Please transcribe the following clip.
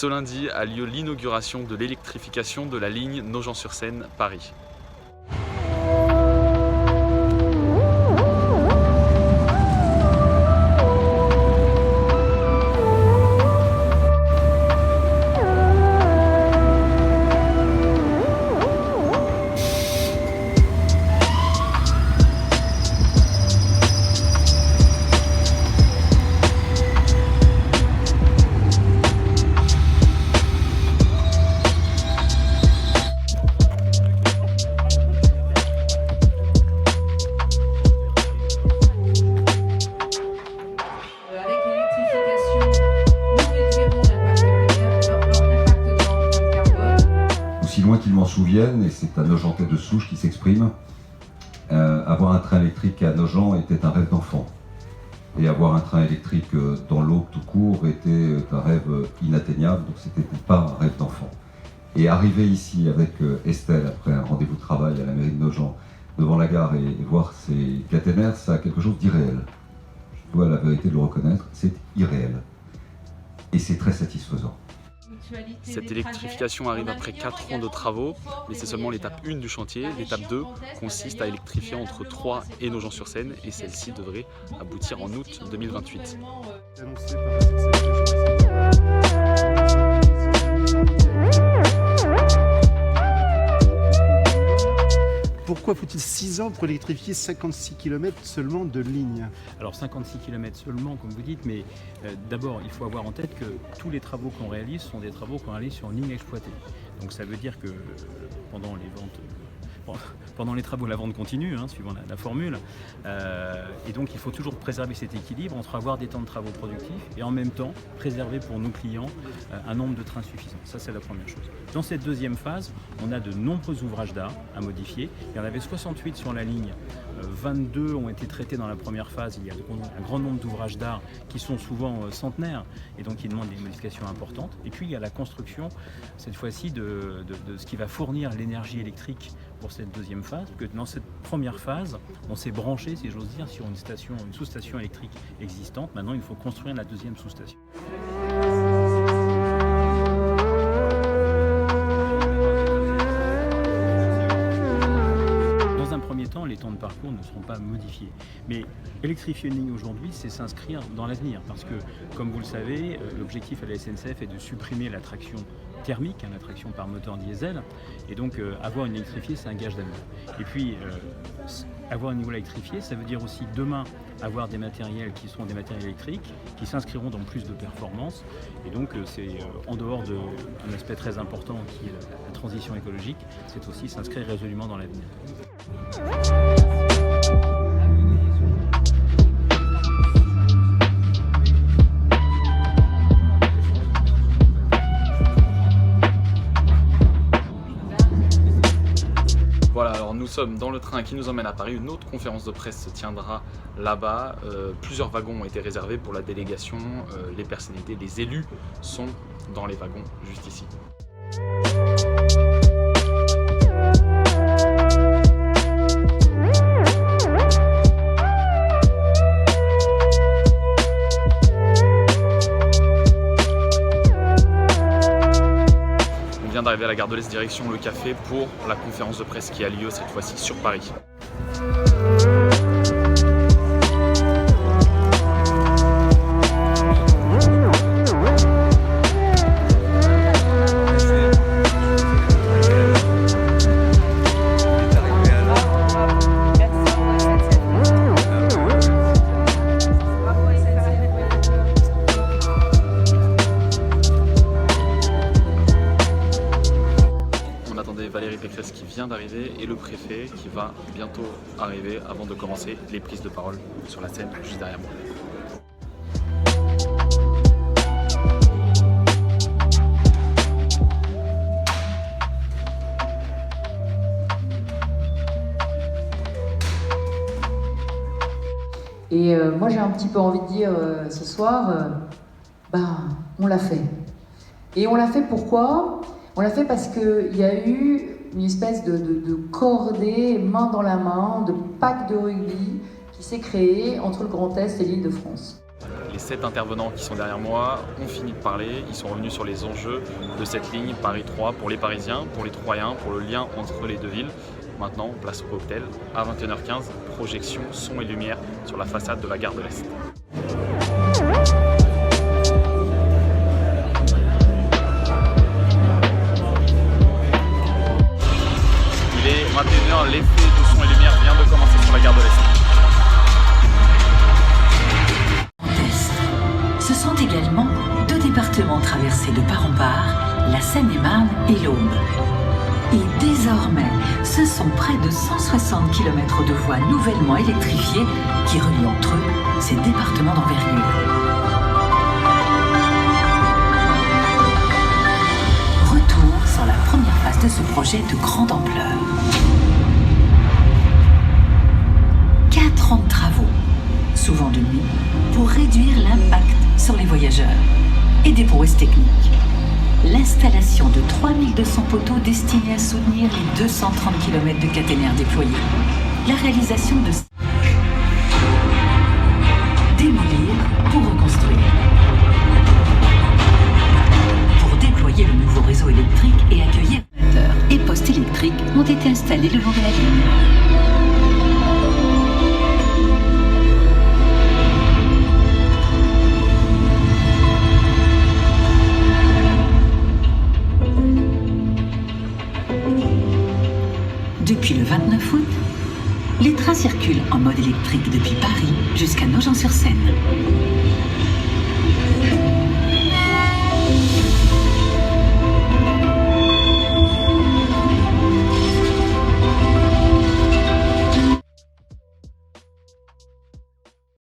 Ce lundi a lieu l'inauguration de l'électrification de la ligne Nogent-sur-Seine-Paris. Aussi loin qu'ils m'en souviennent, et c'est un Nogentais de souche qui s'exprime, avoir un train électrique à Nogent était un rêve d'enfant. Et avoir un train électrique dans l'Aube tout court était un rêve inatteignable, donc c'était pas un rêve d'enfant. Et arriver ici avec Estelle, après un rendez-vous de travail à la mairie de Nogent, devant la gare et voir ces caténaires, ça a quelque chose d'irréel. Je dois la vérité de le reconnaître, c'est irréel. Et c'est très satisfaisant. Cette électrification arrive après 4 ans de travaux, mais c'est seulement l'étape 1 du chantier. L'étape 2 consiste à électrifier entre Troyes et Nogent-sur-Seine, et celle-ci devrait aboutir en août 2028. Pourquoi faut-il 6 ans pour électrifier 56 km seulement de lignes? Alors 56 km seulement, comme vous dites, mais d'abord il faut avoir en tête que tous les travaux qu'on réalise sont des travaux qu'on réalise sur une ligne exploitée. Donc ça veut dire que pendant les ventes, pendant les travaux, la vente continue, suivant la formule. Et donc il faut toujours préserver cet équilibre entre avoir des temps de travaux productifs et en même temps préserver pour nos clients un nombre de trains suffisant. Ça, c'est la première chose. Dans cette deuxième phase, on a de nombreux ouvrages d'art à modifier. Il y en avait 68 sur la ligne. 22 ont été traités dans la première phase. Il y a un grand nombre d'ouvrages d'art qui sont souvent centenaires et donc qui demandent des modifications importantes. Et puis il y a la construction, cette fois-ci, de ce qui va fournir l'énergie électrique pour cette deuxième phase, que dans cette première phase, on s'est branché, si j'ose dire, sur une sous-station électrique existante. Maintenant, il faut construire la deuxième sous-station. Dans un premier temps, les temps de parcours ne seront pas modifiés. Mais électrifier une ligne aujourd'hui, c'est s'inscrire dans l'avenir. Parce que, comme vous le savez, l'objectif à la SNCF est de supprimer la traction thermique, la traction par moteur diesel. Et donc, avoir une électrifiée, c'est un gage d'avenir. Et puis, avoir une voie électrifiée, ça veut dire aussi demain avoir des matériels qui seront des matériels électriques, qui s'inscriront dans plus de performances. Et donc, c'est en dehors d'un aspect très important qui est la transition écologique, c'est aussi s'inscrire résolument dans l'avenir. Voilà, alors nous sommes dans le train qui nous emmène à Paris. Une autre conférence de presse se tiendra là-bas. Plusieurs wagons ont été réservés pour la délégation. Les personnalités, les élus sont dans les wagons juste ici. On vient d'arriver à la gare de l'Est direction le café pour la conférence de presse qui a lieu cette fois-ci sur Paris. Valérie Pécresse qui vient d'arriver et le préfet qui va bientôt arriver avant de commencer les prises de parole sur la scène juste derrière moi. Et moi j'ai un petit peu envie de dire ce soir, on l'a fait. Et on l'a fait pourquoi ? On l'a fait parce qu'il y a eu une espèce de cordée, main dans la main, de pack de rugby qui s'est créé entre le Grand Est et l'Île-de-France. les 7 intervenants qui sont derrière moi ont fini de parler. Ils sont revenus sur les enjeux de cette ligne Paris 3 pour les Parisiens, pour les Troyens, pour le lien entre les deux villes. Maintenant, place au cocktail. À 21h15, projection, son et lumière sur la façade de la gare de l'Est. Il est 21h, l'effet de son et lumière vient de commencer sur la gare de l'Est. Ce sont également 2 départements traversés de part en part, la Seine-et-Marne et l'Aube. Et désormais, ce sont près de 160 km de voies nouvellement électrifiées qui relient entre eux ces départements d'envergure. Retour sur la première phase de ce projet de grande ampleur. 4 ans de travaux, souvent de nuit, pour réduire l'impact sur les voyageurs et des prouesses techniques. L'installation de 3200 poteaux destinés à soutenir les 230 km de caténaires déployés. La réalisation de démolir pour reconstruire. Pour déployer le nouveau réseau électrique et accueillir ordinateurs et postes électriques ont été installés le long de la ligne. Depuis le 29 août, les trains circulent en mode électrique depuis Paris jusqu'à Nogent-sur-Seine.